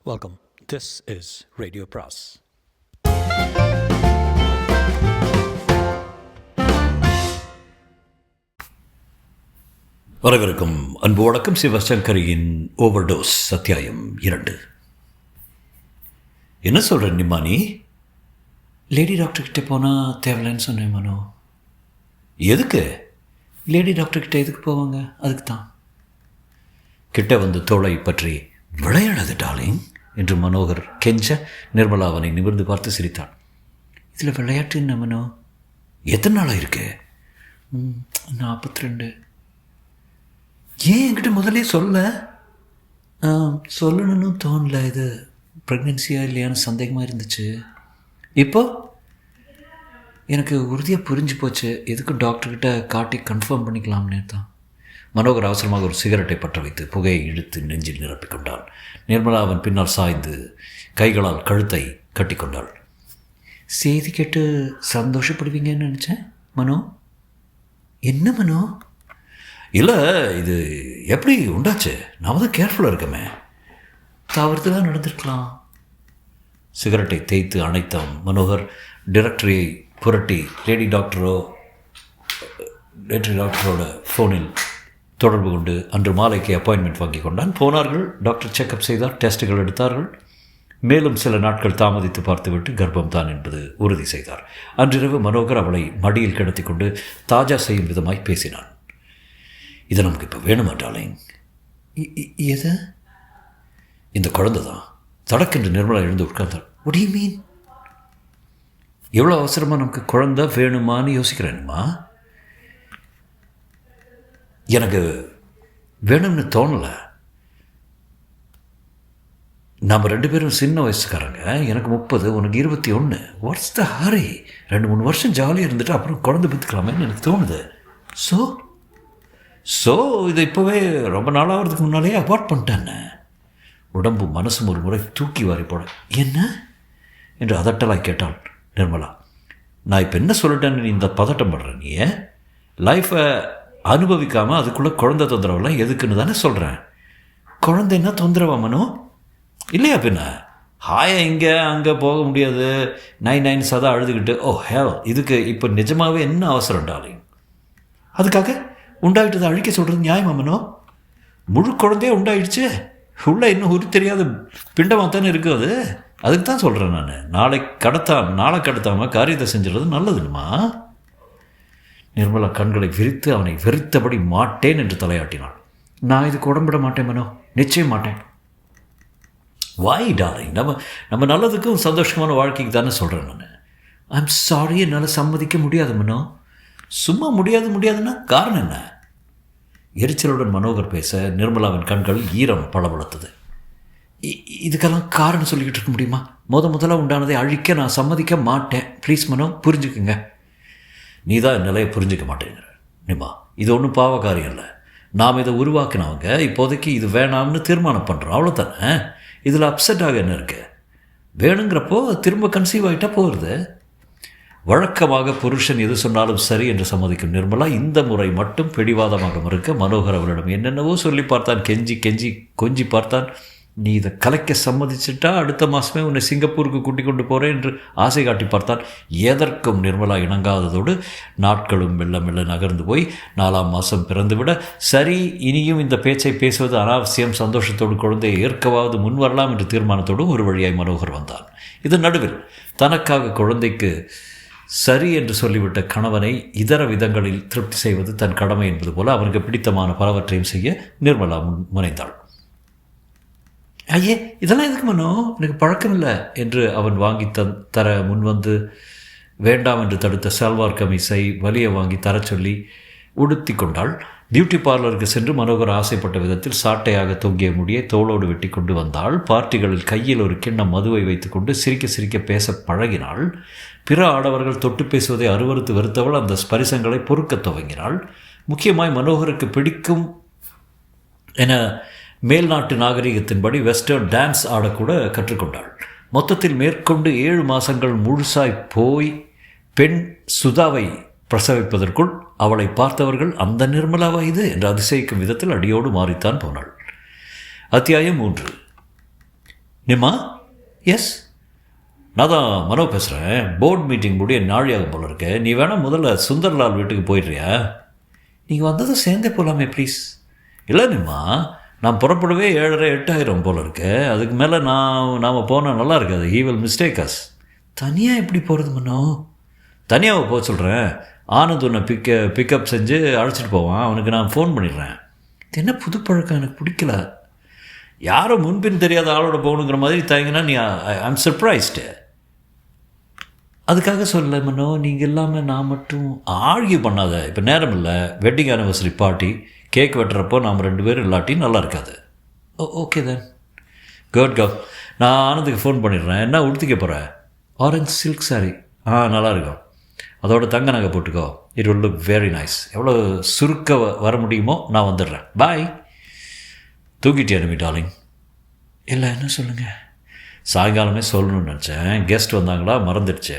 Welcome. This is Radio Pras. வரவிருக்கும் அன்பு வணக்கம். சிவசங்கரியின் ஓவர்டோஸ் அத்தியாயம் 2. என்ன சொல்கிற நிம்மானி? லேடி டாக்டர்கிட்ட போனால் தேவையில்லைன்னு சொன்னேன் மனோ. எதுக்கு? லேடி டாக்டர்கிட்ட எதுக்கு போவாங்க? அதுக்கு தான். கிட்ட வந்து தோளை பற்றி விளையாடாது டார்லிங் என்று மனோகர் கெஞ்ச நிர்மலா அவனை நிமிர்ந்து பார்த்து சிரித்தான். இதில் விளையாட்டு என்ன மனோ? எத்தனை நாளாக இருக்கு? 42. ஏன் என்கிட்ட முதலே சொல்ல? சொல்லணும்னு தோணல. இது ப்ரெக்னென்சியா இல்லையான்னு சந்தேகமாக இருந்துச்சு. இப்போ எனக்கு உறுதியாக புரிஞ்சு போச்சு. எதுக்கும் டாக்டர்கிட்ட காட்டி கன்ஃபார்ம் பண்ணிக்கலாம்னே தான். மனோகர் அவசரமாக ஒரு சிகரெட்டை பற்ற வைத்து புகையை இழுத்து நெஞ்சில் நிரப்பிக்கொண்டான். நிர்மலா அவன் பின்னால் சாய்ந்து கைகளால் கழுத்தை கட்டிக்கொண்டாள். செய்தி கேட்டு சந்தோஷப்படுவீங்கன்னு நினச்சேன் மனோ. என்ன மனோ? இல்லை, இது எப்படி உண்டாச்சு? நாம் தான் கேர்ஃபுல்லாக இருக்கமே. தவறுதலாக நடந்திருக்கலாம். சிகரெட்டை தேய்த்து அணைத்தான் மனோகர். டைரக்டரியை புரட்டி லேடி டாக்டரோட ஃபோனில் தொடர்பு கொண்டு அன்று மாலைக்கு அப்பாயின்மெண்ட் வாங்கி கொண்டான். போனார்கள். டாக்டர் செக்கப் செய்தார், டெஸ்ட்டுகள் எடுத்தார்கள். மேலும் சில நாட்கள் தாமதித்து பார்த்துவிட்டு கர்ப்பம் தான் என்பது உறுதி செய்தார். அன்றிரவு மனோகர் அவளை மடியில் கிடத்தி கொண்டு தாஜா செய்யும் விதமாய் பேசினான். இது நமக்கு இப்போ வேணுமா டார்லிங்? எது? இந்த குழந்தை தான். தடக்கென்று நிர்மலா எழுந்து உட்கார்ந்தாள். What do you mean? எவ்வளோ அவசரமாக நமக்கு குழந்தை வேணுமான்னு யோசிக்கிறேன்மா. எனக்கு வேணும்னு தோணலை. நாம் 2 பேரும் சின்ன வயசுக்காரங்க. எனக்கு 30, உனக்கு 21. What's the Hari? 2-3 வருஷம் ஜாலியாக இருந்துட்டு அப்புறம் குழந்தை பெற்றுக்கலாமேன்னு எனக்கு தோணுது. ஸோ இதை இப்போவே ரொம்ப நாளாகிறதுக்கு முன்னாலே அபார்ட் பண்ணிட்டேன்னு. உடம்பு மனசும் ஒரு முறை தூக்கி வாரி போட. என்ன என்று அதட்டலாய் கேட்டாள் நிர்மலா. நான் இப்போ என்ன சொல்லிட்டேன்னு நீ இந்த பதட்டம் படுற? நீ லைஃப்பை அனுபவிக்காமல் அதுக்குள்ளே குழந்தை தொந்தரவெல்லாம் எதுக்குன்னு தானே சொல்கிறேன். குழந்தைன்னா தொந்தரவா மனோ? இல்லையா பின்ன? ஹாயா இங்கே அங்கே போக முடியாது, 9 சதா அழுதுகிட்டு ஹேல். இதுக்கு இப்போ நிஜமாகவே என்ன அவசரம் டார்லிங்? அதுக்காக உண்டாயிட்டதை அழிக்க சொல்கிறது நியாயமா மனோ? முழு குழந்தையே உண்டாயிடுச்சு. உள்ளே இன்னும் உரு தெரியாத பிண்டமாக தானே இருக்குது அது. அதுக்கு தான் சொல்கிறேன் நான். நாளை கடத்தாமல் காரியத்தை செஞ்சுறது நல்லதுமா. நிர்மலா கண்களை விரித்து அவனை வெறுத்தபடி மாட்டேன் என்று தலையாட்டினாள். நான் இதுக்கு உடம்பிட மாட்டேன் மனோ, நிச்சயம் மாட்டேன். வாய் டார்லிங், நம்ம நல்லதுக்கும் சந்தோஷமான வாழ்க்கைக்கு தானே சொல்கிறேன் நான். ஐம் சாரி, என்னால் சம்மதிக்க முடியாது மனோ. சும்மா முடியாதுன்னா காரணம் என்ன? எரிச்சலுடன் மனோகர் பேச நிர்மலாவின் கண்கள் ஈரம் பளபளத்தது. இதுக்கெல்லாம் காரணம் சொல்லிக்கிட்டு இருக்க முடியுமா? முதல்ல உண்டானதை அழிக்க நான் சம்மதிக்க மாட்டேன். ப்ளீஸ் மனோ, புரிஞ்சுக்குங்க. நீ தான் என் நிலையை புரிஞ்சிக்க மாட்டேங்கிற நிம்மா. இது ஒன்றும் பாவ காரியம் இல்லை. நாம் இதை உருவாக்கினவங்க. இப்போதைக்கு இது வேணாம்னு தீர்மானம் பண்ணுறோம், அவ்வளோதானே. இதில் அப்செட் ஆக என்ன இருக்கு? வேணுங்கிறப்போ திரும்ப கன்சீவ் ஆகிட்டா போகிறது. வழக்கமாக புருஷன் எது சொன்னாலும் சரி என்று சம்மதிக்கும் நிர்மலா இந்த முறை மட்டும் பிடிவாதமாக மறுக்க மனோகர் அவளிடம் என்னென்னவோ சொல்லி பார்த்தான். கொஞ்சி பார்த்தான். நீ இதை கலைக்க சம்மதிச்சிட்டா அடுத்த மாதமே உன்னை சிங்கப்பூருக்கு கூட்டிக் கொண்டு போகிறேன் என்று ஆசை காட்டி பார்த்தான். எதற்கும் நிர்மலா இணங்காததோடு நாட்களும் மெல்ல மெல்ல நகர்ந்து போய் 4ஆம் மாதம் பிறந்துவிட, சரி இனியும் இந்த பேச்சை பேசுவது அனாவசியம், சந்தோஷத்தோடு குழந்தையை ஏற்கவாவது முன்வரலாம் என்ற தீர்மானத்தோடு ஒரு வழியாய் மனோகர் வந்தான். இதன் நடுவில் தனக்காக குழந்தைக்கு சரி என்று சொல்லிவிட்ட கணவனை இதர விதங்களில் திருப்தி செய்வது தன் கடமை என்பது போல அவனுக்கு பிடித்தமான பலவற்றையும் செய்ய நிர்மலா முனைந்தாள். ஐயே, இதெல்லாம் எதுக்கு மனோ? எனக்கு பழக்கம் இல்லை என்று அவன் வாங்கி தர முன்வந்து வேண்டாம் என்று தடுத்த சல்வார் கமீஸை வலிய வாங்கி தர சொல்லி உடுத்தி கொண்டாள். பியூட்டி பார்லருக்கு சென்று மனோகர் ஆசைப்பட்ட விதத்தில் சாட்டையாக தொங்கிய முடியை தோளோடு வெட்டி கொண்டு வந்தாள். பார்ட்டிகளில் கையில் ஒரு கிண்ணம் மதுவை வைத்துக்கொண்டு சிரிக்க பேச பழகினாள். பிற ஆடவர்கள் தொட்டு பேசுவதை அருவறுத்து வெறுத்தவள் அந்த ஸ்பரிசங்களை பொறுக்கத் துவங்கினாள். முக்கியமாய் மனோகருக்கு பிடிக்கும் என மேல்நாட்டு நாகரிகத்தின்படி வெஸ்டர்ன் டான்ஸ் ஆடக்கூட கற்றுக்கொண்டாள். மொத்தத்தில் மேற்கொண்டு 7 மாதங்கள் முழுசாய் போய் பெண் சுதாவை பிரசவிப்பதற்குள் அவளை பார்த்தவர்கள் அந்த நிர்மலாவா இது என்று அதிசயிக்கும் விதத்தில் அடியோடு மாறித்தான் போனாள். அத்தியாயம் 3. நிம்மா? எஸ், நான் தான் மனோ பேசுகிறேன். போர்ட் மீட்டிங் முடிய நாழியாகும் போல இருக்கு. நீ வேணால் முதல்ல சுந்தர்லால் வீட்டுக்கு போயிடுறியா? நீங்கள் வந்ததும் சேர்ந்தே போகலாமே ப்ளீஸ். இல்லை நிம்மா, நான் புறப்படவே 7:30 8 ஆயிரம் போல இருக்கு. அதுக்கு மேலே நாம் போனால் நல்லா இருக்காது. He will mistake us. தனியாக எப்படி போகிறது மனோ? தனியாக போக சொல்கிறேன். ஆனந்த் உன்னை பிக்கப் செஞ்சு அழைச்சிட்டு போவான். அவனுக்கு நான் ஃபோன் பண்ணிடுறேன். இது என்ன புது பழக்கம், எனக்கு பிடிக்கல. யாரோ முன்பின் தெரியாத ஆளோட போகணுங்கிற மாதிரி தயங்கினா நீ ஐம் சர்ப்ரைஸ்டு. அதுக்காக சொல்ல மனோ, நீங்கள் இல்லாமல் நான் மட்டும். ஆழ்கி பண்ணாத. இப்போ நேரம் இல்லை. வெட்டிங் ஆனிவர்சரி பார்ட்டி, கேக் வெட்டுறப்போ நாம் 2 பேரும் இல்லாட்டி நல்லா இருக்காது. Okay then. Good cup. நான் ஆனந்துக்கு ஃபோன் பண்ணிடுறேன். என்ன உடுத்திக்க போகிறேன்? Orange silk sorry. நல்லாயிருக்கும். அதோட தங்க நகை போட்டுக்கோ. It will look very nice. எவ்வளோ சுருக்க வர முடியுமோ நான் வந்துடுறேன். பாய். தூக்கிட்டியா நிமி டார்லிங்? இல்லை, என்ன சொல்லுங்கள். சாயங்காலமே சொல்லணும்னு நினச்சேன். கெஸ்ட் வந்தாங்களா, மறந்துடுச்சு.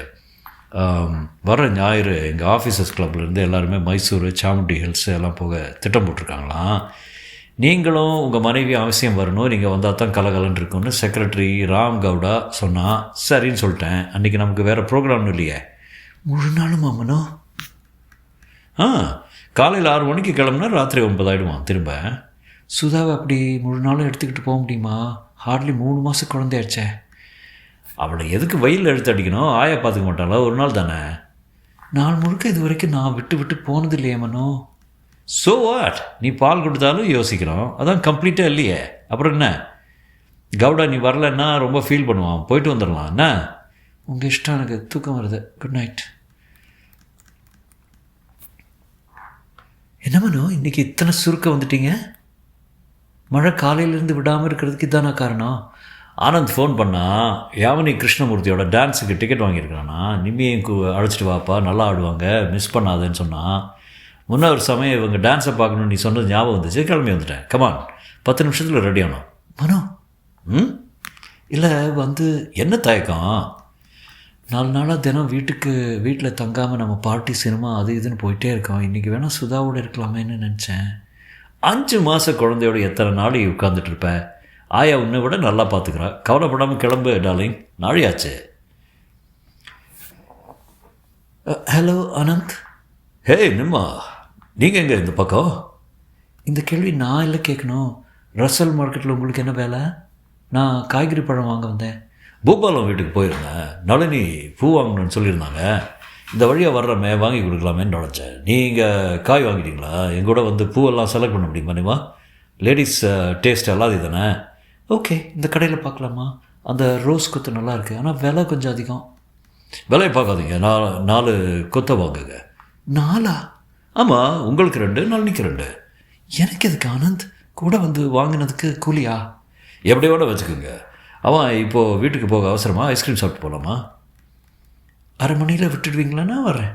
வர ஞாயிறு எங்கள் ஆஃபீஸர்ஸ் கிளப்லேருந்து எல்லாருமே மைசூர், சாமுண்டி ஹில்ஸ் எல்லாம் போக திட்டம் போட்டிருக்காங்களாம். நீங்களும் உங்கள் மனைவி அவசியம் வரணும். நீங்கள் வந்தால் தான் கலகலன்னு இருக்குன்னு செக்ரட்டரி ராம் கவுடா சொன்னால் சரின்னு சொல்லிட்டேன். அன்றைக்கி நமக்கு வேறு ப்ரோக்ராம்னு இல்லையே. முழு நாளும் மாமனோ? காலையில் 6 மணிக்கு கிளம்புனா ராத்திரி 9 ஆகிடுவான் திரும்ப. சுதாவை அப்படி முழு நாளும் எடுத்துக்கிட்டு போக முடியுமா? ஹார்ட்லி 3 மாதம் குழந்தையாச்சே. அவளை எதுக்கு வெயில் எடுத்து அடிக்கணும்? ஆயா பார்த்துக்க மாட்டாளா? ஒரு நாள் தானே. நாள் முழுக்க இது வரைக்கும் நான் விட்டு போனது இல்லையே மனோ. So what? நீ பால் கொடுத்தாலும் யோசிக்கிறோம். அதான் கம்ப்ளீட்டாக இல்லையே. அப்புறம் என்ன? கவுடா நீ வரலன்னா ரொம்ப ஃபீல் பண்ணுவான். போயிட்டு வந்துடலாம். என்ன உங்கள் இஷ்டம், எனக்கு தூக்கம் வருது. Good night. என்ன மனோ, இன்றைக்கி இத்தனை சுருக்க வந்துட்டீங்க? மழை காலையிலேருந்து விடாமல் இருக்கிறதுக்கு இதானா காரணம்? ஆனந்த் ஃபோன் பண்ணால் யாமினி கிருஷ்ணமூர்த்தியோட டான்ஸுக்கு டிக்கெட் வாங்கியிருக்கானா. நிம்மியும் அழைச்சிட்டு வாப்பா, நல்லா ஆடுவாங்க, மிஸ் பண்ணாதேன்னு சொன்னான். முன்ன ஒரு சமயம் இவங்க டான்ஸை பார்க்கணுன்னு நீ சொன்னது ஞாபகம் வந்துச்சு. கிளம்பி வந்துட்டேன். கமான், 10 நிமிஷத்தில் ரெடி ஆனோம். மனோ. இல்லை வந்து என்ன தயக்கம்? 4 நாளாக தினம் வீட்டில் தங்காமல் நம்ம பார்ட்டி, சினிமா, அது இதுன்னு போயிட்டே இருக்கோம். இன்றைக்கி வேணால் சுதாவோடு இருக்கலாமேன்னு நினச்சேன். 5 மாத குழந்தையோட எத்தனை நாள் உட்காந்துட்டு இருப்பேன்? ஆயா உன்னை விட நல்லா பார்த்துக்கிறா. கவலைப்படாமல் கிளம்பு டார்லிங், நாளையாச்சு. ஹலோ ஆனந்த். ஹே நிம்மா, நீங்கள் எங்கே இந்த பக்கம்? இந்த கேள்வி நான் இல்லை கேட்கணும். ரசல் மார்க்கெட்டில் உங்களுக்கு என்ன வேலை? நான் காய்கறி பழம் வாங்க வந்தேன். பூபாலம் வீட்டுக்கு போயிருந்தேன். நளினி பூ வாங்கணும்னு சொல்லியிருந்தாங்க. இந்த வழியாக வர்றமே வாங்கி கொடுக்கலாமேன்னு நினச்சேன். நீங்கள் காய் வாங்கிட்டீங்களா? எங்கூட வந்து பூவெல்லாம் செலக்ட் பண்ண முடியுமா நிம்மா? லேடிஸ் டேஸ்ட் அல்லாது தானே. ஓகே, இந்த கடையில் பார்க்கலாமா? அந்த ரோஸ் கொத்து நல்லா இருக்குது, ஆனால் விலை கொஞ்சம் அதிகம். விலையை பார்க்காதீங்க. 4 கொத்தை வாங்குங்க. 4? ஆமாம், உங்களுக்கு 2, நளினிக்கு 2. எனக்கு எதுக்கு ஆனந்த்? கூட வந்து வாங்கினதுக்கு கூலியா? எப்படியோட வச்சுக்கோங்க. அவன் இப்போது வீட்டுக்கு போக அவசரமா? ஐஸ்கிரீம் சாப்பிட்டு போகலாமா? அரை மணியில் விட்டுடுவீங்களா? நான் வர்றேன்.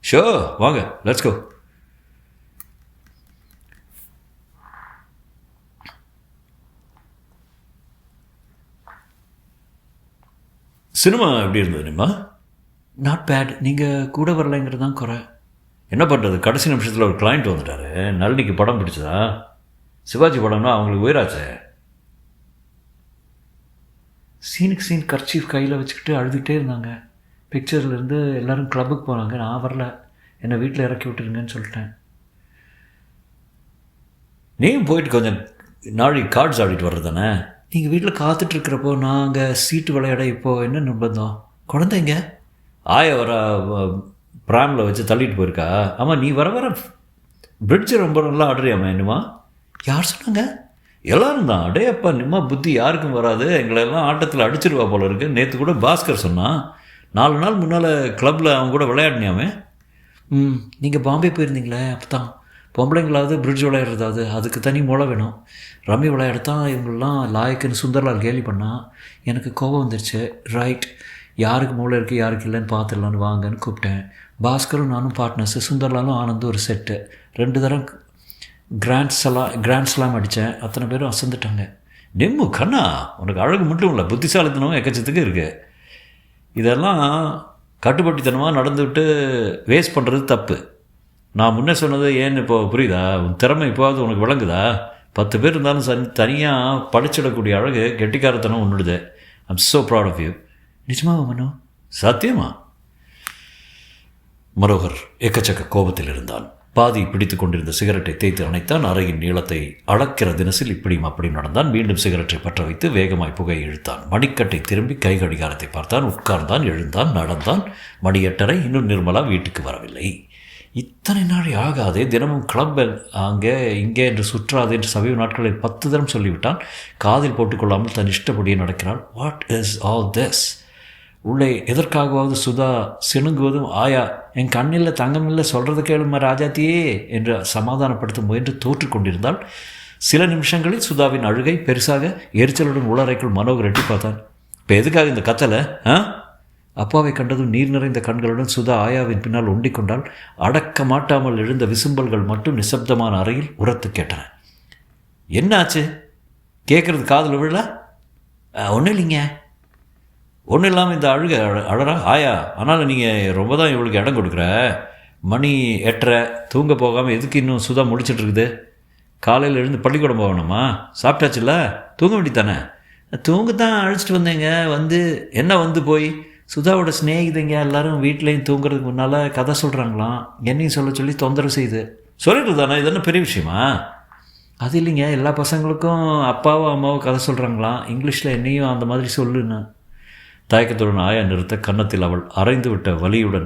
ஷோ, வாங்க, லெட்ஸ் கோ. சினிமா எப்படி இருந்தது நிம்மா? Not bad. நீங்கள் கூட வரலைங்கிறது தான் குறை. என்ன பண்ணுறது, கடைசி நிமிஷத்தில் ஒரு கிளைண்ட் வந்துட்டார். நளினிக்கு படம் பிடிச்சதா? சிவாஜி படம்னா அவங்களுக்கு உயிராச்சே. சீனுக்கு சீன் கர்ச்சீஃப் கையில் வச்சுக்கிட்டு அழுதுகிட்டே இருந்தாங்க. பிக்சர்லேருந்து எல்லோரும் கிளப்புக்கு போனாங்க. நான் வரல, என்னை வீட்டில் இறக்கி விட்டுருங்கன்னு சொல்லிட்டேன். நீயும் போயிட்டு கொஞ்சம் நாளைக்கு கார்ட்ஸ் ஆடிட்டு வர்றது தானே? நீங்கள் வீட்டில் காத்துட்ருக்கிறப்போ நான் அங்கே சீட்டு விளையாட இப்போது என்ன நிர்பந்தம்? குழந்தைங்க ஆய வர ப்ராமில் வச்சு தள்ளிட்டு போயிருக்கா. ஆமாம், நீ வர பிரிட்ஜு ரொம்ப நல்லா ஆடுறியாமா என்னமா? யார் சொன்னாங்க? எல்லோரும் தான். அடே அப்பா, நிம்மா புத்தி யாருக்கும் வராது. எங்களெல்லாம் ஆட்டத்தில் அடிச்சிருவா போல இருக்கு. நேற்று கூட பாஸ்கர் சொன்னான், 4 நாள் முன்னால் கிளப்பில் அவங்க கூட விளையாடினியாமே. நீங்கள் பாம்பே போயிருந்தீங்களே, அப்போ தான். பொம்பளைங்களாவது பிரிட்ஜ் விளையாடுறதாவது, அதுக்கு தனி மூளை வேணும். ரம்மி விளையாடத்தான் இவங்களெலாம் லாயக்குன்னு சுந்தர்லால் கேலி பண்ணால் எனக்கு கோபம் வந்துருச்சு. ரைட், யாருக்கு மூளை இருக்குது யாருக்கு இல்லைன்னு பார்த்துடலான்னு வாங்கன்னு கூப்பிட்டேன். பாஸ்கரும் நானும் பார்ட்னர்ஸு, சுந்தர்லாலும் ஆனந்தும் ஒரு செட்டு. 2 தரம் கிராண்ட் ஸ்லாம் அடித்தேன். அத்தனை பேரும் அசந்துட்டாங்க. நிம்மு கண்ணா, உனக்கு அழகு மட்டும் இல்லை, புத்திசாலித்தனமும் எக்கச்சத்துக்கு இருக்குது. இதெல்லாம் கட்டுப்பட்டித்தனமாக நடந்துவிட்டு வேஸ்ட் பண்ணுறது தப்பு. நான் முன்னே சொன்னது ஏன்னு இப்போ புரியுதா? உன் திறமை இப்போது உனக்கு விளங்குதா? 10 பேர் இருந்தாலும் தனியாக படிச்சிடக்கூடிய அழகு கெட்டிக்காரத்தனம் ஒன்றுடுது. I'm so proud of you. நிஜமாவா மனோ? சத்தியமா? மனோகர் எக்கச்சக்க கோபத்தில் இருந்தான். பாதி பிடித்து கொண்டிருந்த சிகரெட்டை தேய்த்து அணைத்தான். அறையின் நீளத்தை அளக்கிற தினசில் இப்படியும் அப்படியும் நடந்தான். மீண்டும் சிகரெட்டை பற்ற வைத்து வேகமாய் புகையை இழுத்தான். மணிக்கட்டை திரும்பி கை கடிகாரத்தை பார்த்தான். உட்கார்ந்தான், எழுந்தான், நடந்தான். மணி 8:30. இன்னும் நிர்மலா வீட்டுக்கு வரவில்லை. இத்தனை நாள் ஆகாதே, தினமும் கிளம்பல் அங்கே இங்கே என்று சுற்றாது என்று சமீப நாட்களில் 10 தரம் சொல்லிவிட்டான். காதில் போட்டுக்கொள்ளாமல் தன் இஷ்டப்படியே நடக்கிறாள். What is all this? உள்ளே எதற்காகவாவது சுதா சிணுங்குவதும், ஆயா என் கண்ணில் தங்கமில்லை சொல்கிறது கேளுமா ராஜாத்தியே என்று சமாதானப்படுத்த முயன்று தோற்று கொண்டிருந்தால் சில நிமிஷங்களில் சுதாவின் அழுகை பெருசாக எரிச்சலுடன் உளறைக்குள் மனோகர் எட்டி பார்த்தான். இப்போ எதுக்காக இந்த கத்தலை? அப்பாவை கண்டதும் நீர் நிறைந்த கண்களுடன் சுதா ஆயாவின் பின்னால் ஒண்டிக் கொண்டால் அடக்க மாட்டாமல் எழுந்த விசும்பல்கள் மட்டும் நிசப்தமான அறையில் உரத்து கேட்டன. என்ன ஆச்சு? கேட்குறது காதில் விழல? ஒன்றும் இல்லைங்க. ஒன்றும் இல்லாமல் இந்த அழறா ஆயா. ஆனால் நீங்கள் ரொம்ப தான் இவளுக்கு இடம் கொடுக்குற. மணி 8:30, தூங்க போகாமல் எதுக்கு இன்னும் சுதா முடிச்சிட்ருக்குது? காலையில் எழுந்து பள்ளிக்கூடம் போகணுமா? சாப்பிட்டாச்சுல்ல, தூங்க வேண்டித்தானே? தூங்கத்தான் அழைச்சிட்டு வந்தேங்க. வந்து போய் சுதாவோட ஸ்நேகிதங்க எல்லாரும் வீட்லேயும் தூங்குறதுக்கு முன்னால் கதை சொல்கிறாங்களாம். என்னையும் சொல்லி தொந்தரவு செய்யுது. சொல்லிட்டு தானே, இது என்ன பெரிய விஷயமா? அது இல்லைங்க, எல்லா பசங்களுக்கும் அப்பாவோ அம்மாவோ கதை சொல்கிறாங்களாம். இங்கிலீஷில் என்னையும் அந்த மாதிரி சொல்லுன்னு. தயக்கத்துடன் ஆயா நிறுத்த கன்னத்தில் அவள் அரைந்து விட்ட வலியுடன்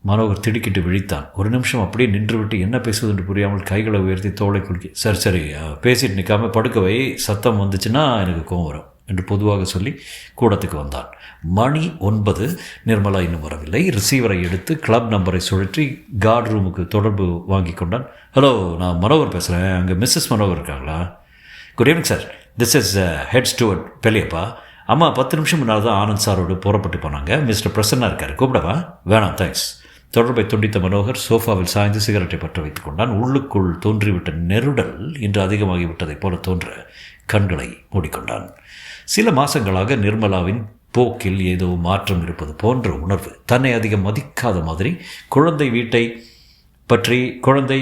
மனோகர் திடுக்கிட்டு விழித்தான். ஒரு நிமிஷம் அப்படியே நின்றுவிட்டு என்ன பேசுவது என்று புரியாமல் கைகளை உயர்த்தி தோளை குலுக்கி, சரி பேசிட்டு நிற்காமல் படுக்கவை, சத்தம் வந்துச்சுன்னா எனக்கு கோவம் வரும் என்று பொதுவாக சொல்லி கூடத்துக்கு வந்தான். மணி 9. நிர்மலா இன்னும் வரவில்லை. ரிசீவரை எடுத்து கிளப் நம்பரை சுழற்றி கார்டு ரூமுக்கு தொடர்பு வாங்கி கொண்டான். ஹலோ, நான் மனோகர் பேசுகிறேன். அங்கே மிஸ்ஸஸ் மனோகர் இருக்காங்களா? Good evening sir, this is head steward பெரியப்பா. அம்மா 10 நிமிஷம் முன்னால் தான் ஆனந்த் சாரோடு புறப்பட்டு போனாங்க. மிஸ்டர் பிரசன்னா இருக்கார், கூப்பிடவா? வேணாம் தேங்க்ஸ். தொடர்பை துண்டித்த மனோகர் சோஃபாவில் சாய்ந்து சிகரெட்டை பற்ற வைத்துக் கொண்டான். உள்ளுக்குள் தோன்றிவிட்ட நெருடல் இன்று அதிகமாகிவிட்டதைப் போல தோன்ற கண்களை மூடிக்கொண்டான். சில மாதங்களாக நிர்மலாவின் போக்கில் ஏதோ மாற்றம் இருப்பது போன்ற உணர்வு. தன்னை அதிகம் மதிக்காத மாதிரி, குழந்தை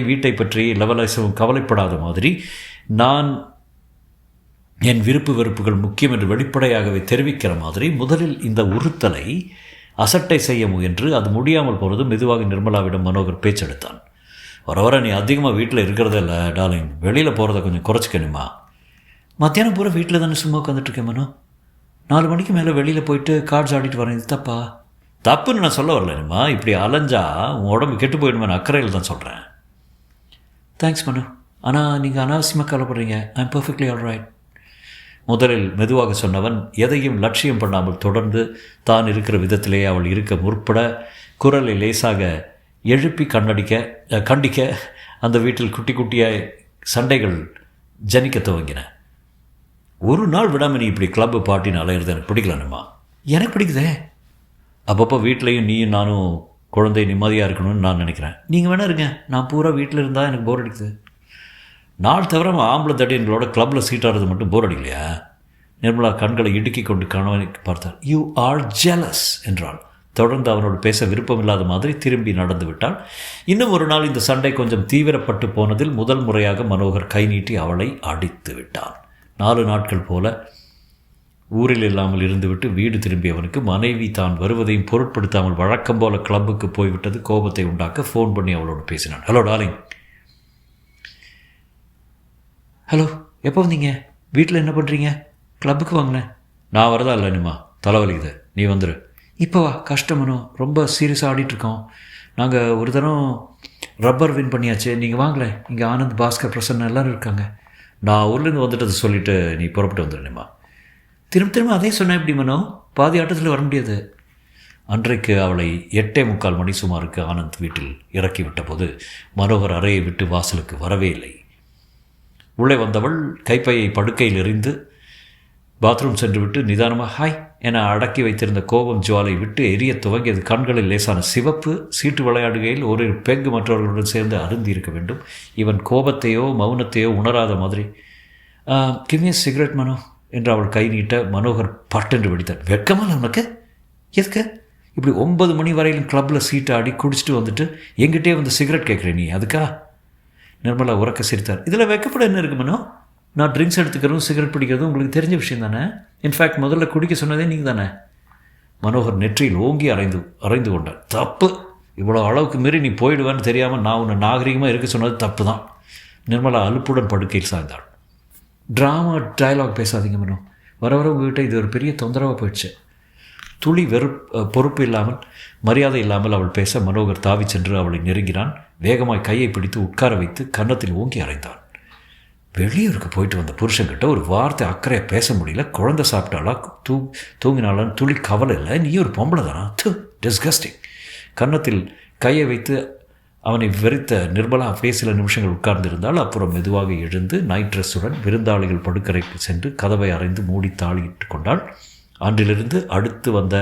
வீட்டை பற்றி லவலேசமும் கவலைப்படாத மாதிரி, நான் என் விருப்பு வெறுப்புகள் முக்கியம் என்று வெளிப்படையாகவே தெரிவிக்கிற மாதிரி முதலில் இந்த உறுத்தலை அசட்டை செய்ய முயன்று அது முடியாமல் போனது மெதுவாக நிர்மலாவிடம் மனோகர் பேச்செடுத்தான். வர நீ அதிகமாக வீட்டில் இருக்கிறதே இல்லை டார்லிங், வெளியில் போகிறத கொஞ்சம் குறைச்சிக்கணுமா? மத்தியானம் பூரா வீட்டில் தானே சும்மா உட்காந்துட்ருக்கேன் மனோ. 4 மணிக்கு மேலே வெளியில் போயிட்டு கார்ட்ஸ் ஆடிட்டு வரேன். இது தப்பா? தப்புன்னு நான் சொல்ல வரலனுமா. இப்படி அலைஞ்சா உன் உடம்பு கெட்டு போயிடுமே, அக்கறையில் தான் சொல்கிறேன். தேங்க்ஸ் மனோ, ஆனால் நீங்கள் அனாவசியமாக கவலைப்படுறீங்க. I am perfectly all right. முதலில் மெதுவாக சொன்னவன் எதையும் லட்சியம் பண்ணாமல் தொடர்ந்து தான் இருக்கிற விதத்திலேயே அவள் இருக்க முற்பட குரலை லேசாக எழுப்பி கண்டிக்க அந்த வீட்டில் குட்டி குட்டியாய் சண்டைகள் ஜனிக்க துவங்கின. ஒரு நாள் விடாமல் நீ இப்படி கிளப்பு பார்ட்டின்னு அலையிறது எனக்கு பிடிக்கலனுமா. எனக்கு பிடிக்குதே. அப்பப்போ வீட்லேயும் நீயும் நானும் குழந்தை நிம்மதியாக இருக்கணும்னு நான் நினைக்கிறேன். நீங்கள் வேணா இருங்க, நான் பூரா வீட்டில் இருந்தால் எனக்கு போர் அடிக்குது. நாள் தவிர ஆம்பளை தடியன்களோட கிளப்பில் சீட்டாடுறது மட்டும் போர் அடிக்கலையா? நிர்மலா கண்களை இடுக்கி கொண்டு கணவனுக்கு பார்த்தார். யூ ஆர் ஜெலஸ் என்றாள். தொடர்ந்து அவனோடு பேச விருப்பமில்லாத மாதிரி திரும்பி நடந்து விட்டாள். இன்னும் ஒரு நாள் இந்த சண்டை கொஞ்சம் தீவிரப்பட்டு போனதில் முதல் முறையாக மனோகர் கை நீட்டி அவளை அடித்து விட்டான். 4 நாட்கள் போல ஊரில் இல்லாமல் இருந்துவிட்டு வீடு திரும்பியவனுக்கு மனைவி தான் வருவதையும் பொருட்படுத்தாமல் வழக்கம் போல கிளப்புக்கு போய்விட்டது கோபத்தை உண்டாக்க ஃபோன் பண்ணி அவளோடு பேசினான். Hello darling. ஹலோ, எப்போ வந்தீங்க? வீட்டில் என்ன பண்ணுறீங்க? கிளப்புக்கு வாங்கினேன். நான் வரதா இல்லை நிம்மா, தலைவலிக்குது, நீ வந்துடு. இப்போவா? கஷ்டமனோ, ரொம்ப சீரியஸாக ஆடிட்டுருக்கோம். நாங்கள் ஒரு தரம் ரப்பர் வின் பண்ணியாச்சு. நீங்கள் வாங்கலை, இங்கே ஆனந்த், பாஸ்கர், பிரசன்னா எல்லோரும் இருக்காங்க. நான் ஊர்லேருந்து வந்துட்டு சொல்லிவிட்டு நீ புறப்பட்டு வந்துடுனிம்மா. திரும்ப அதே சொன்னேன். எப்படி மனோ, பாதி ஆட்டத்தில் வர முடியாது. அன்றைக்கு அவளை 8:45 மணி சுமாருக்கு ஆனந்த் வீட்டில் இறக்கிவிட்ட போது மனோகர் அறையை விட்டு வாசலுக்கு வரவே இல்லை. உள்ளே வந்தவள் கைப்பையை படுக்கையில் எறிந்து பாத்ரூம் சென்றுவிட்டு நிதானமாக ஹாய் என அடக்கி வைத்திருந்த கோபம் ஜுவாலை விட்டு எரிய துவங்கியது. கண்களில் லேசான சிவப்பு. சீட்டு விளையாடுகையில் ஒரு பெங்கு மற்றவர்களுடன் சேர்ந்து அருந்தி இருக்க வேண்டும். இவன் கோபத்தையோ மௌனத்தையோ உணராத மாதிரி. கிவ் மீ சிகரெட் மனோ என்று அவள் கை நீட்ட மனோகர் பட்டென்று வெடித்தான். வெட்கமாக உனக்கு? எதுக்கு இப்படி 9 மணி வரையிலும் கிளப்பில் சீட்டை ஆடி குடிச்சிட்டு வந்துட்டு எங்கிட்டே வந்து சிகரெட் கேட்குறேன் நீ? அதுக்கா? நிர்மலா உறக்க சிரித்தார். இதில் வைக்கப்பட என்ன இருக்கு மனோ? நான் ட்ரிங்க்ஸ் எடுத்துக்கிறதும் சிகரெட் பிடிக்கிறதும் உங்களுக்கு தெரிஞ்ச விஷயம் தானே. இன்ஃபேக்ட் முதல்ல குடிக்க சொன்னதே நீங்கள் தானே. மனோகர் நெற்றியில் ஓங்கி அரைந்து கொண்டார். தப்பு, இவ்வளோ அளவுக்கு மீறி நீ போயிடுவேன்னு தெரியாமல் நான் உன்னை நாகரிகமாக இருக்க சொன்னது தப்பு தான். நிர்மலா அலுப்புடன் படுக்கையில் சாய்ந்தாள். ட்ராமா டயலாக் பேசாதீங்க மனோ. வர வர உங்கள்கிட்ட இது ஒரு பெரிய தொந்தரவாக போயிடுச்சு. துளி பொறுப்பு இல்லாமல் மரியாதை இல்லாமல் அவள் பேச மனோகர் தாவி சென்று அவளை நெருங்கினான். வேகமாய் கையை பிடித்து உட்கார வைத்து கன்னத்தில் ஓங்கி அறைந்தான். வெளியூருக்கு போயிட்டு வந்த புருஷன்கிட்ட ஒரு வார்த்தை அக்கறையாக பேச முடியல. குழந்தை சாப்பிட்டாளா தூங்கினாளான்னு துளி கவலை இல்லை. நீ ஒரு பொம்பளை தானா? டிஸ்கஸ்டிங். கன்னத்தில் கையை வைத்து அவனை வெறித்த நிர்மலா அப்படியே சில நிமிஷங்கள் உட்கார்ந்திருந்தால் அப்புறம் மெதுவாக எழுந்து நைட் ட்ரெஸ்ஸுடன் விருந்தாளிகள் படுக்கறைக்கு சென்று கதவை அறைந்து மூடி தாளிட்டு கொண்டாள். அன்றிலிருந்து அடுத்து வந்த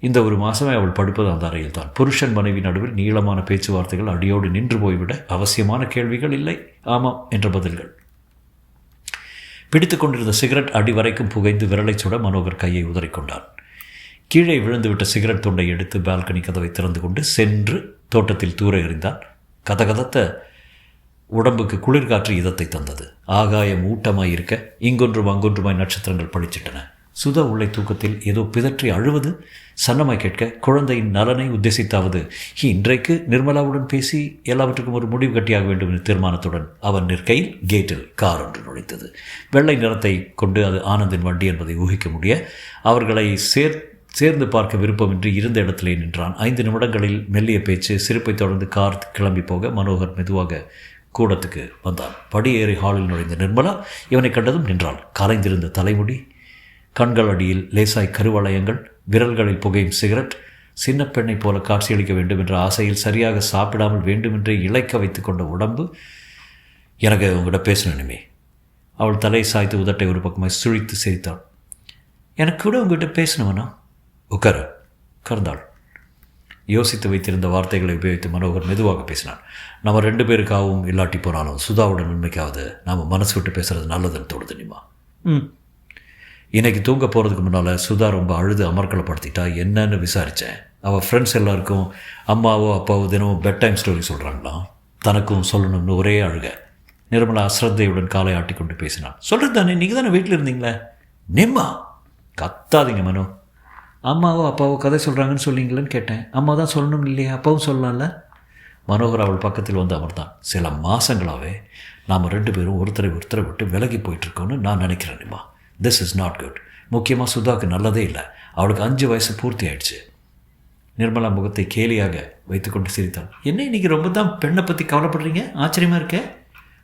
இந்த ஒரு மாதமே அவள் படுப்பது அந்த அறையில் தான். புருஷன் மனைவி நடுவில் நீளமான பேச்சுவார்த்தைகள் அடியோடு நின்று போய்விட அவசியமான கேள்விகள் இல்லை, ஆமாம் என்ற பதில்கள். பிடித்து கொண்டிருந்த சிகரெட் அடி வரைக்கும் புகைந்து விரலை சுட மனோகர் கையை உதறிக்கொண்டான். கீழே விழுந்துவிட்ட சிகரெட் துண்டை எடுத்து பால்கனி கதவை திறந்து கொண்டு சென்று தோட்டத்தில் தூர எறிந்தான். கதகதத்த உடம்புக்கு குளிர்காற்று இதத்தை தந்தது. ஆகாயம் ஊட்டமாய் இருக்க இங்கொன்றும் அங்கொன்றுமாய் நட்சத்திரங்கள் பளிச்சிட்டன. சுதா உள்ளே தூக்கத்தில் ஏதோ பிதற்றி அழுவது சன்னமாய் கேட்க குழந்தையின் நலனை உத்தேசித்தாவது இன்றைக்கு நிர்மலாவுடன் பேசி எல்லாவற்றுக்கும் ஒரு முடிவு கட்டியாக வேண்டும் என்ற தீர்மானத்துடன் அவன் நிற்கையில் கேட்டில் கார் ஒன்று நுழைத்தது. வெள்ளை நிறத்தை கொண்டு அது ஆனந்தின் வண்டி என்பதை ஊகிக்க முடிய அவர்களை சேர்ந்து பார்க்க விருப்பமின்றி இருந்த இடத்திலே நின்றான். 5 நிமிடங்களில் மெல்லிய பேச்சு சிரிப்பை தொடர்ந்து கார் கிளம்பி போக மனோகர் மெதுவாக கூடத்துக்கு வந்தான். படியேறி ஹாலில் நுழைந்த நிர்மலா இவனை கண்டதும் நின்றாள். கலைந்திருந்த தலைமுடி, கண்கள் அடியில் லேசாய் கருவளையங்கள், விரல்களில் புகையும் சிகரெட். சின்ன பெண்ணை போல காட்சியளிக்க வேண்டும் என்ற ஆசையில் சரியாக சாப்பிடாமல் வேண்டுமென்றே இழைக்க வைத்து கொண்ட உடம்பு. எனக்கு உங்கள்கிட்ட பேசணுமே. அவள் தலையை சாய்த்து உதட்டை ஒரு பக்கமாக சுழித்து சிரித்தாள். எனக்கு கூட உங்கள்கிட்ட பேசணுமண்ணா. கறந்தாள். யோசித்து வைத்திருந்த வார்த்தைகளை உபயோகித்து மனோகர் மெதுவாக பேசினான். நம்ம 2 பேருக்காகவும் இல்லாட்டி போனாலும் சுதாவுடன் உண்மைக்காவது நாம் மனசு விட்டு பேசுகிறது நல்லதுன்னு தோணுது நிமா. இன்றைக்கி தூங்க போகிறதுக்கு முன்னால் சுதா ரொம்ப அழுது அமர்க்கலப்படுத்திட்டா. என்னன்னு விசாரித்தேன். அவள் ஃப்ரெண்ட்ஸ் எல்லாருக்கும் அம்மாவோ அப்பாவோ தினமும் பெட் டைம் ஸ்டோரி சொல்கிறாங்களாம். தனக்கும் சொல்லணும்னு ஒரே அழுக. நிர்மலா அஸ்ரத்தையுடன் காலை ஆட்டி கொண்டு பேசினான். சொல்கிறது தானே, நீங்கள் தானே வீட்டில் இருந்தீங்களே. நிம்மா கத்தாதீங்க மனோ. அம்மாவோ அப்பாவோ கதை சொல்கிறாங்கன்னு சொல்லிங்களேன்னு கேட்டேன். அம்மா தான் சொல்லணும் இல்லையா, அப்பாவும் சொல்லலாம்ல. மனோகர் அவள் பக்கத்தில் வந்து அமர்ந்தான். சில மாதங்களாகவே நாம் 2 பேரும் ஒருத்தரை விட்டு விலகி போயிட்டுருக்கோன்னு நான் நினைக்கிறேன் Nimma. This is not good. முக்கியமாக சுதாவுக்கு நல்லதே இல்லை. அவளுக்கு 5 வயசு பூர்த்தி ஆயிடுச்சு. நிர்மலா முகத்தை கேலியாக வைத்துக்கொண்டு சிரித்தாள். என்ன இன்றைக்கி ரொம்ப தான் பெண்ணை பற்றி கவலைப்படுறீங்க? ஆச்சரியமாக இருக்க.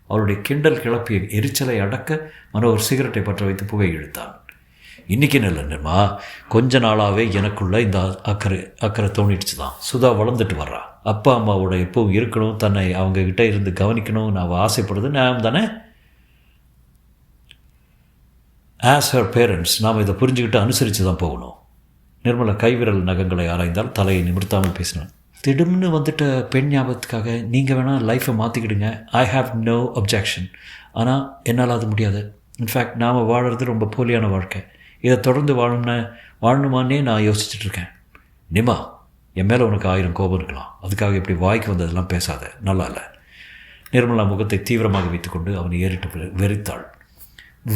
அவளுடைய கிண்டல் கிளப்பிய எரிச்சலை அடக்க மனோகர் சிகரெட்டை பற்ற வைத்து புகை இழுத்தான். இன்றைக்கி நல்ல நிர்மா, கொஞ்ச நாளாகவே எனக்குள்ளே இந்த அக்கறை தோணிடுச்சு தான். சுதா வளர்ந்துட்டு வர்றா. அப்பா அம்மாவோட எப்பவும் இருக்கணும், தன்னை அவங்கக்கிட்ட இருந்து கவனிக்கணும் நான் ஆசைப்படுறது நியாயம் தானே. ஆஸ் ஹர் பேரண்ட்ஸ் நாம் இதை புரிஞ்சுக்கிட்டு அனுசரித்து தான் போகணும். நிர்மலா கைவிரல் நகங்களை ஆராய்ந்தால் தலையை நிமிர்த்தாமல் பேசினான். திடும்னு வந்துட்ட பெண் ஞாபகத்துக்காக நீங்கள் வேணால் லைஃப்பை மாற்றிக்கிடுங்க. I have no objection. ஆனால் என்னால் அது முடியாது. இன்ஃபேக்ட் நாம் வாழறது ரொம்ப போலியான வாழ்க்கை. இதை தொடர்ந்து வாழணுமானே நான் யோசிச்சுட்ருக்கேன். நிமா, என் மேலே உனக்கு 1000 கோபம் இருக்கலாம். அதுக்காக இப்படி வாய்க்கு வந்ததெல்லாம் பேசாத, நல்லா இல்லை. நிர்மலா முகத்தை தீவிரமாக வைத்துக்கொண்டு அவனை ஏறிட்டு வெறித்தாள்.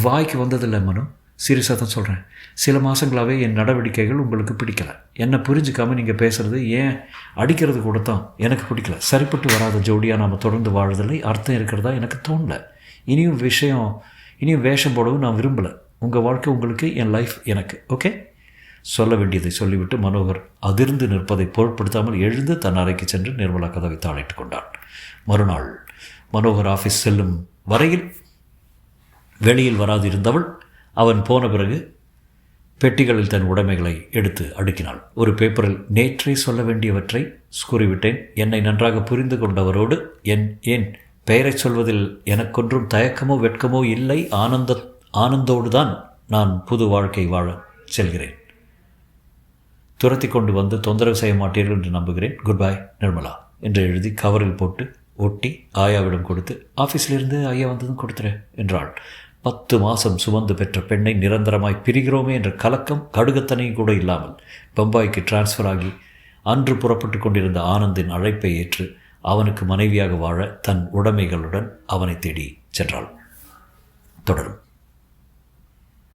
வாய்க்கு வந்ததில்லை மனு, சீரியஸாக தான் சொல்கிறேன். சில மாதங்களாகவே என் நடவடிக்கைகள் உங்களுக்கு பிடிக்கலை. என்னை புரிஞ்சுக்காமல் நீங்கள் பேசுகிறது, ஏன் அடிக்கிறது கூட தான் எனக்கு பிடிக்கல. சரிப்பட்டு வராத ஜோடியாக நாம் தொடர்ந்து வாழ்றதில்லை. அர்த்தம் இருக்கிறதா எனக்கு தோணலை. இனியும் வேஷம் போடவும் நான் விரும்பலை. உங்கள் வாழ்க்கை உங்களுக்கு, என் லைஃப் எனக்கு. ஓகே. சொல்ல வேண்டியதை சொல்லிவிட்டு மனோகர் அதிர்ந்து நிற்பதை பொருட்படுத்தாமல் எழுந்து தன் அறைக்கு சென்று நிர்மலா கதவை தாளிட்டு கொண்டான். மறுநாள் மனோகர் ஆஃபீஸ் செல்லும் வரையில் வெளியில் வராது இருந்தவள் அவன் போன பிறகு பெட்டிகளில் தன் உடைமைகளை எடுத்து அடுக்கினாள். ஒரு பேப்பரில் நேற்றே சொல்ல வேண்டியவற்றை கூறிவிட்டேன். என்னை நன்றாக புரிந்து கொண்டவரோடு ஏன் பெயரை சொல்வதில் எனக்கொன்றும் தயக்கமோ வெட்கமோ இல்லை. ஆனந்தோடு தான் நான் புது வாழ்க்கை வாழ செல்கிறேன். துரத்தி கொண்டு வந்து தொந்தரவு செய்ய மாட்டீர்கள் என்று நம்புகிறேன். குட் பை நிர்மலா என்று எழுதி கவரில் போட்டு ஒட்டி ஆயாவிடம் கொடுத்து ஆஃபீஸிலிருந்து ஐயா வந்ததும் கொடுத்துறேன் என்றாள். 10 மாதம் சுமந்து பெற்ற பெண்ணை நிரந்தரமாய் பிரிகிறோமே என்ற கலக்கம் கடுகத்தனையும் கூட இல்லாமல் பம்பாய்க்கு டிரான்ஸ்ஃபர் ஆகி அன்று புறப்பட்டு கொண்டிருந்த ஆனந்தின் அழைப்பை ஏற்று அவனுக்கு மனைவியாக வாழ தன் உடைமைகளுடன் அவனை தேடி சென்றாள். தொடரும்.